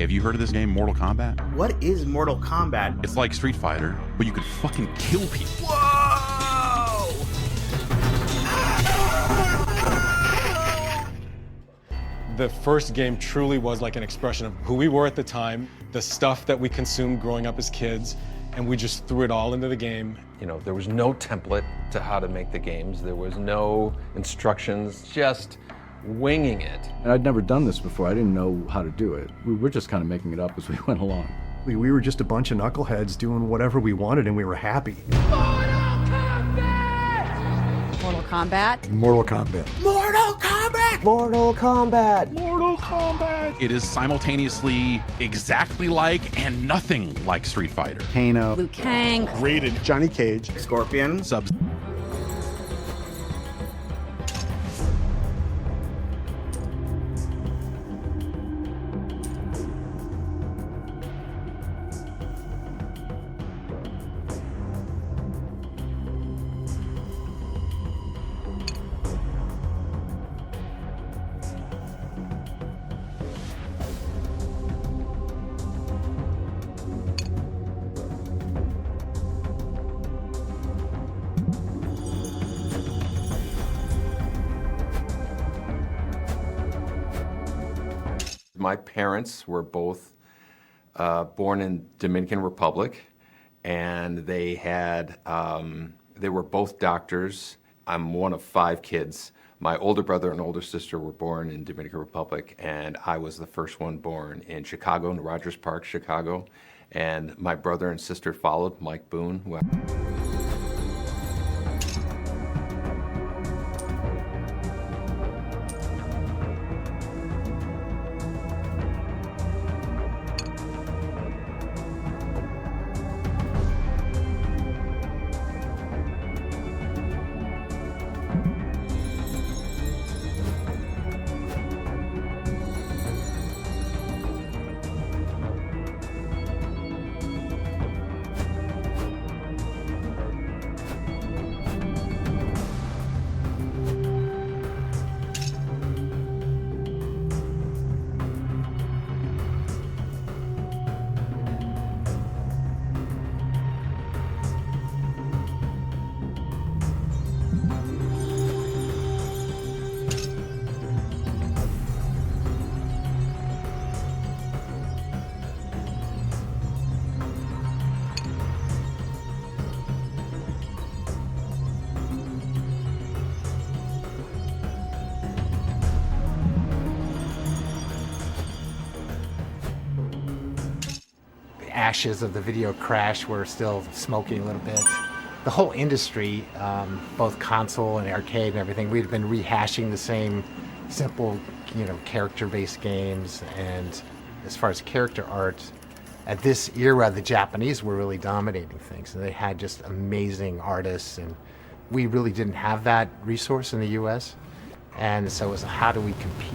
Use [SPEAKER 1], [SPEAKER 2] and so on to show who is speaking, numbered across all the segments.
[SPEAKER 1] Hey, have you heard of this game, Mortal Kombat?
[SPEAKER 2] What is Mortal Kombat?
[SPEAKER 1] It's like Street Fighter, but you can fucking kill people.
[SPEAKER 2] Whoa!
[SPEAKER 3] The first game truly was like an expression of who we were at the time, the stuff that we consumed growing up as kids, and we just threw it all into the game.
[SPEAKER 4] You know, there was no template to how to make the games. There was no instructions, just winging it.
[SPEAKER 5] And I'd never done this before. I didn't know how to do it. We were just kind of making it up as we went along.
[SPEAKER 6] We were just a bunch of knuckleheads doing whatever we wanted, and we were happy.
[SPEAKER 7] Mortal Kombat.
[SPEAKER 6] Mortal Kombat.
[SPEAKER 2] Mortal Kombat!
[SPEAKER 8] Mortal Kombat.
[SPEAKER 1] Mortal Kombat! It is simultaneously exactly like and nothing like Street Fighter.
[SPEAKER 5] Kano.
[SPEAKER 7] Liu Kang.
[SPEAKER 6] Raiden. Johnny Cage.
[SPEAKER 2] Scorpion.
[SPEAKER 1] Subs.
[SPEAKER 4] My parents were both born in Dominican Republic, and they were both doctors. I'm one of 5 kids. My older brother and older sister were born in Dominican Republic, and I was the first one born in Chicago, in Rogers Park, Chicago. And my brother and sister followed, Mike Boone.
[SPEAKER 8] Ashes of the video crash were still smoking a little bit. The whole industry, both console and arcade and everything, we'd been rehashing the same simple, character-based games. And as far as character art, at this era, the Japanese were really dominating things. And they had just amazing artists, and we really didn't have that resource in the U.S. And so it was, how do we compete?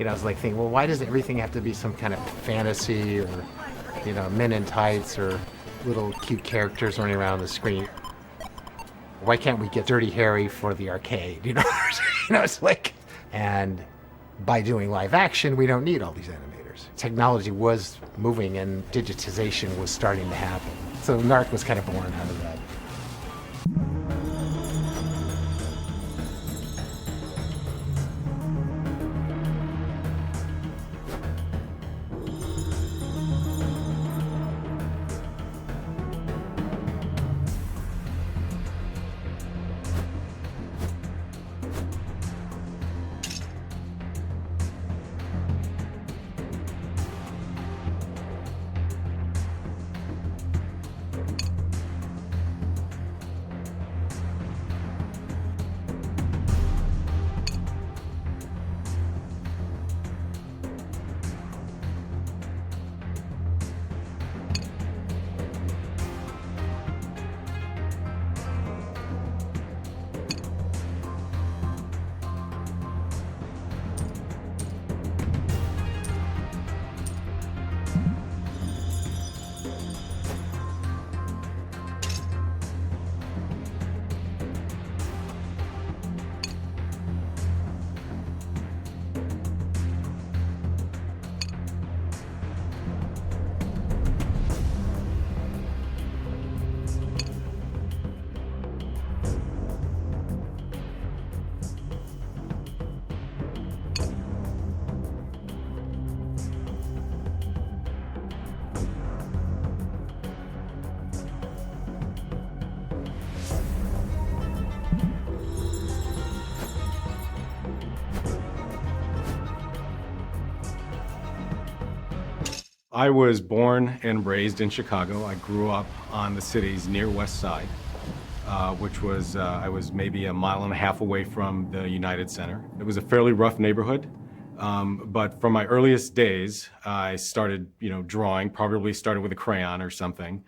[SPEAKER 8] I was like thinking, well, why does everything have to be some kind of fantasy or men in tights or little cute characters running around the screen? Why can't we get Dirty Harry for the arcade? It's like, and by doing live action, we don't need all these animators. Technology was moving and digitization was starting to happen. So NARC was kind of born out of that.
[SPEAKER 3] I was born and raised in Chicago. I grew up on the city's near west side, which was, I was maybe 1.5 miles away from the United Center. It was a fairly rough neighborhood, but from my earliest days, I started, drawing, probably started with a crayon or something.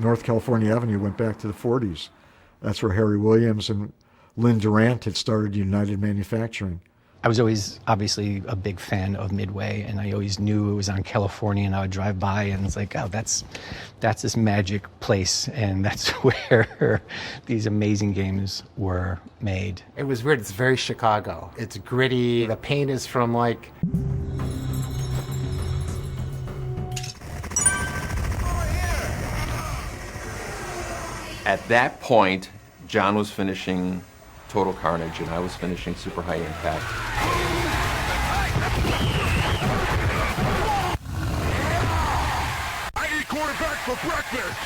[SPEAKER 9] North California Avenue went back to the 40s. That's where Harry Williams and Lynn Durant had started United Manufacturing.
[SPEAKER 10] I was always obviously a big fan of Midway, and I always knew it was on California, and I would drive by and it's like, oh, that's this magic place, and that's where these amazing games were made.
[SPEAKER 8] It was weird. It's very Chicago. It's gritty. The paint is from like...
[SPEAKER 4] At that point, John was finishing Total Carnage and I was finishing Super High Impact.
[SPEAKER 11] I eat quarterback for breakfast!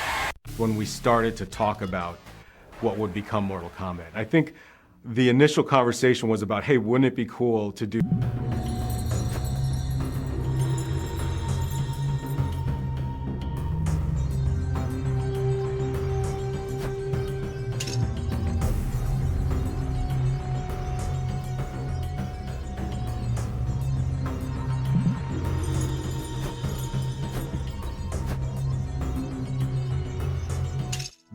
[SPEAKER 3] When we started to talk about what would become Mortal Kombat, I think the initial conversation was about, hey, wouldn't it be cool to do...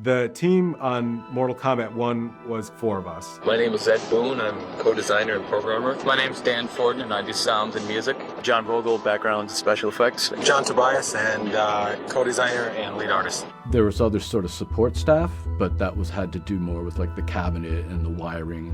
[SPEAKER 3] The team on Mortal Kombat 1 was 4 of us.
[SPEAKER 12] My name is Ed Boone. I'm co-designer and programmer. My name's Dan Forden, and I do sound and music. John Vogel, background special effects. John Tobias, and co-designer and lead artist.
[SPEAKER 5] There was other sort of support staff, but that had to do more with like the cabinet and the wiring.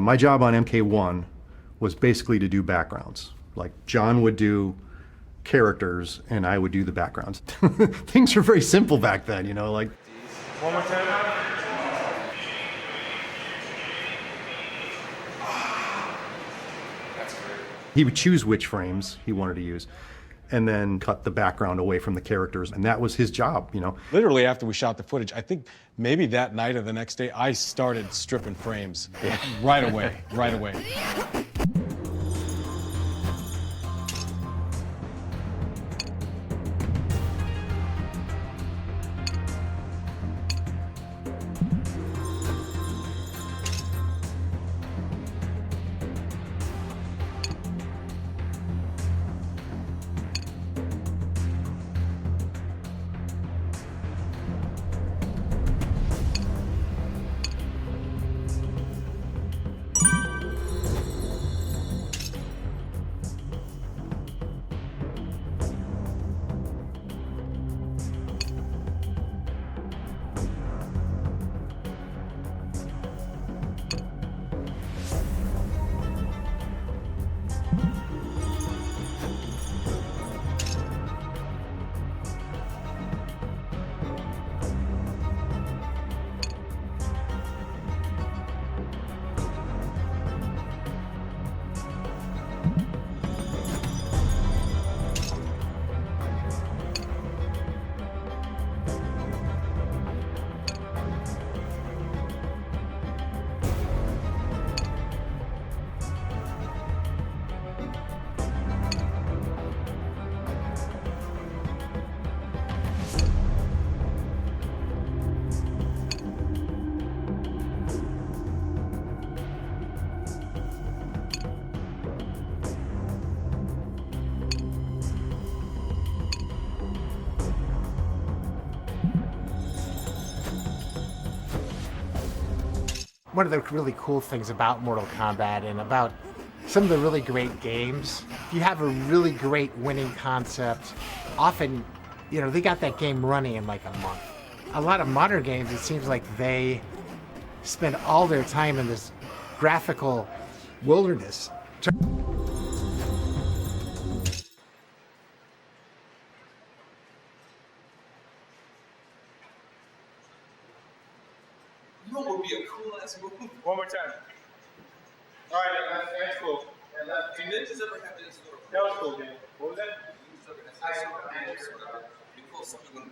[SPEAKER 6] My job on MK1 was basically to do backgrounds. Like John would do characters and I would do the backgrounds. Things were very simple back then, like...
[SPEAKER 11] One more time.
[SPEAKER 6] He would choose which frames he wanted to use. and then cut the background away from the characters. And that was his job, you know.
[SPEAKER 13] Literally after we shot the footage, I think maybe that night or the next day, I started stripping frames right away.
[SPEAKER 8] One of the really cool things about Mortal Kombat and about some of the really great games, if you have a really great winning concept, often, you know, they got that game running in like a month. A lot of modern games, it seems like they spend all their time in this graphical wilderness.
[SPEAKER 11] You know what would be a cool ass move? One more time. Alright, that's cool. Do ninjas ever have this sort of... That was cool, man. What was that?
[SPEAKER 14] You pull something with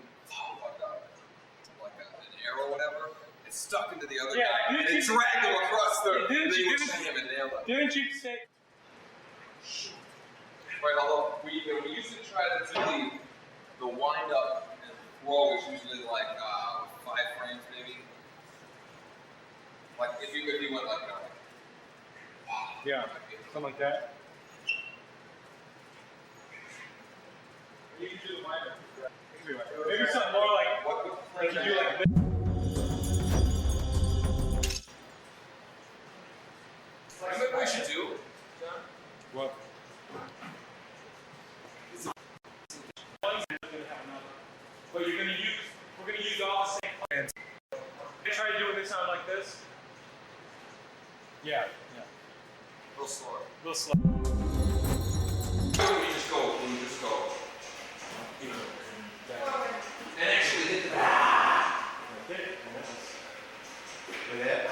[SPEAKER 14] like an arrow or whatever, it's stuck into the other guy, and it dragged him across the...
[SPEAKER 11] Didn't you say...
[SPEAKER 14] Right, although we used to try to do the wind up and throw is usually like 5 frames maybe. Like if you went like
[SPEAKER 11] yeah, something like that. You can do the wind up. Maybe something more like you do like this.
[SPEAKER 14] You know what we should do, John?
[SPEAKER 11] What? But we're gonna use all the same plans. Try doing this sound like this. Yeah.
[SPEAKER 14] A little slower.
[SPEAKER 11] A little slow.
[SPEAKER 14] When we just go. And actually hit the With that?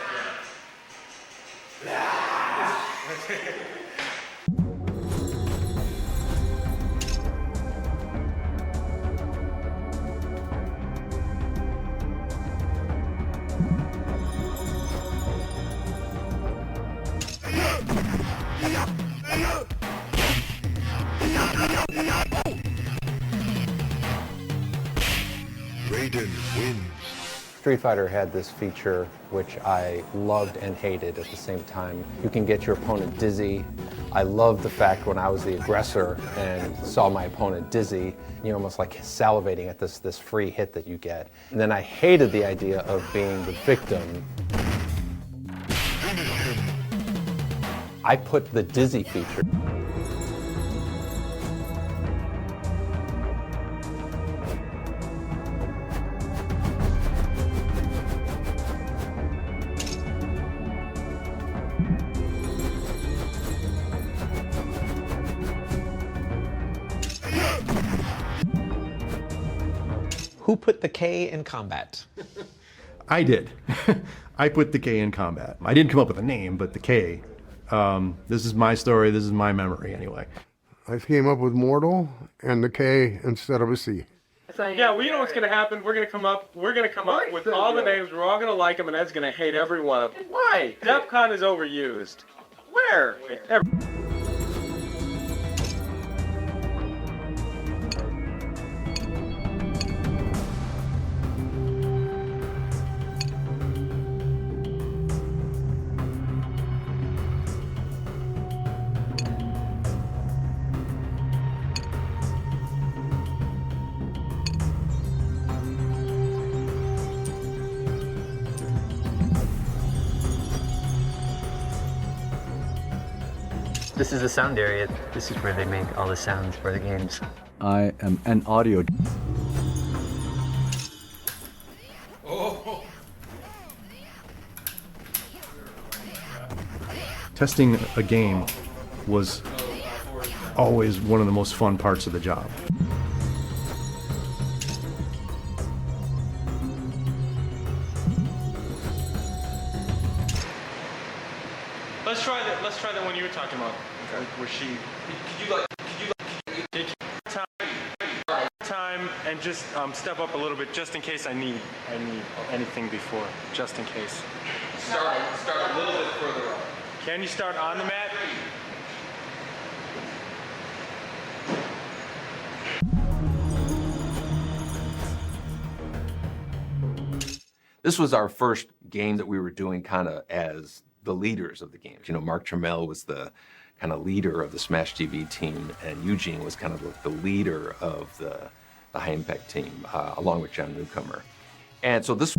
[SPEAKER 15] Raiden wins.
[SPEAKER 16] Street Fighter had this feature which I loved and hated at the same time. You can get your opponent dizzy. I loved the fact when I was the aggressor and saw my opponent dizzy, you're almost like salivating at this free hit that you get. And then I hated the idea of being the victim. I put the dizzy feature.
[SPEAKER 17] Who put the K in combat?
[SPEAKER 6] I did. I put the K in combat. I didn't come up with a name, but the K. This is my story. This is my memory, anyway.
[SPEAKER 15] I came up with Mortal and the K instead of a C.
[SPEAKER 11] Yeah, well, you know what's going to happen? We're going to come up with all the names. We're all going to like them, and Ed's going to hate every one of them. Why? DEF CON is overused. Where?
[SPEAKER 18] This is the sound area. This is where they make all the sounds for the games.
[SPEAKER 5] I am an audio.
[SPEAKER 6] Testing a game was always one of the most fun parts of the job.
[SPEAKER 11] Let's try that one you were talking about. Okay. Where she. Could you time and just step up a little bit, just in case I need anything before, just in case.
[SPEAKER 14] Start a little bit further up.
[SPEAKER 11] Can you start on the mat?
[SPEAKER 4] This was our first game that we were doing kind of as the leaders of the games. You know, Mark Trammell was the kind of leader of the Smash TV team, and Eugene was kind of the leader of the High Impact team, along with John Newcomer. And so this...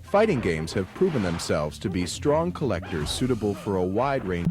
[SPEAKER 19] Fighting games have proven themselves to be strong collectors suitable for a wide range.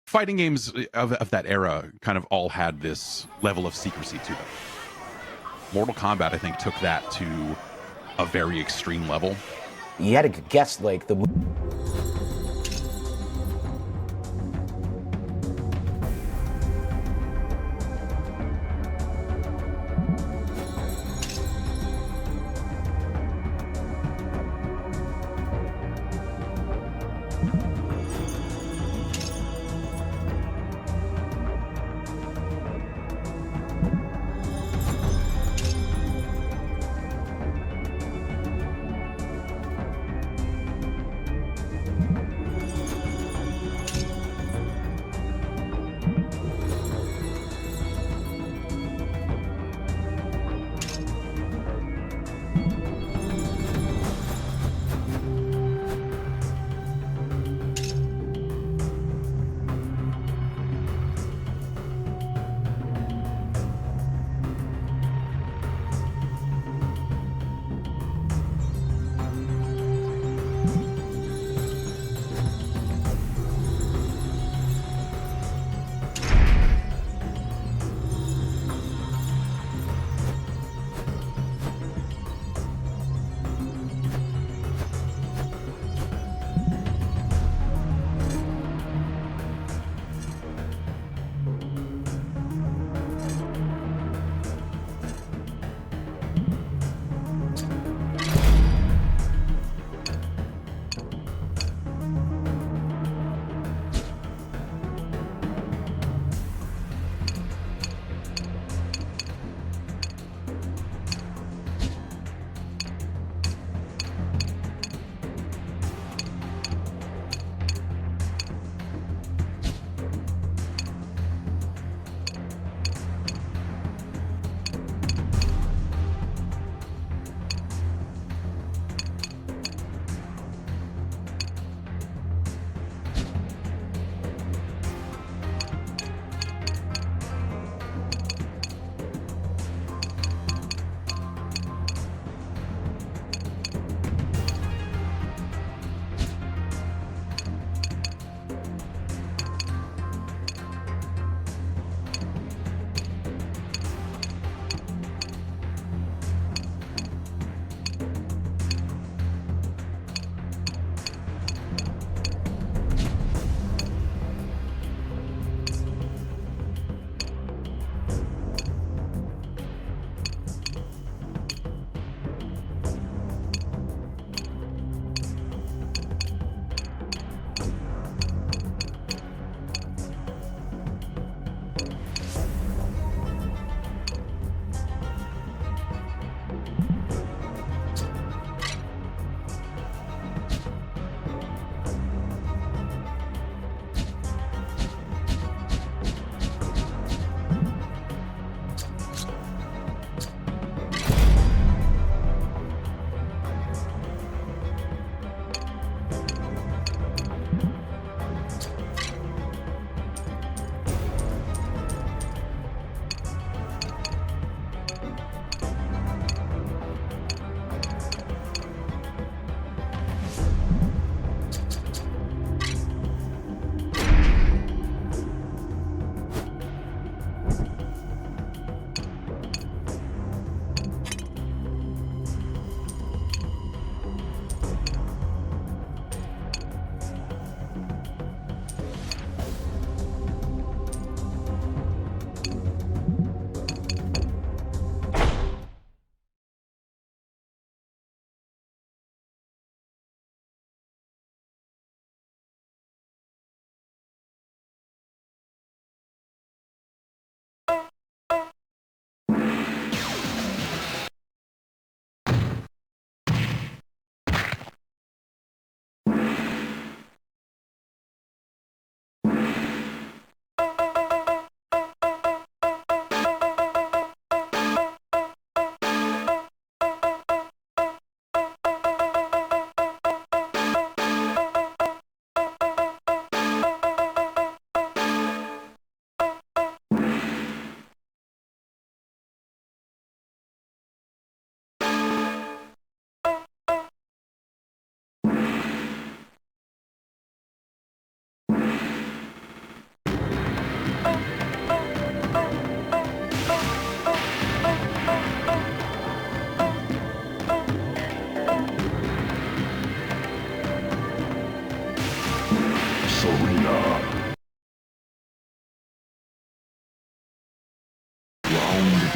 [SPEAKER 1] Fighting games of that era kind of all had this level of secrecy to them. Mortal Kombat, I think, took that to a very extreme level.
[SPEAKER 20] You had to guess, like, the...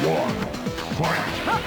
[SPEAKER 21] One, fight!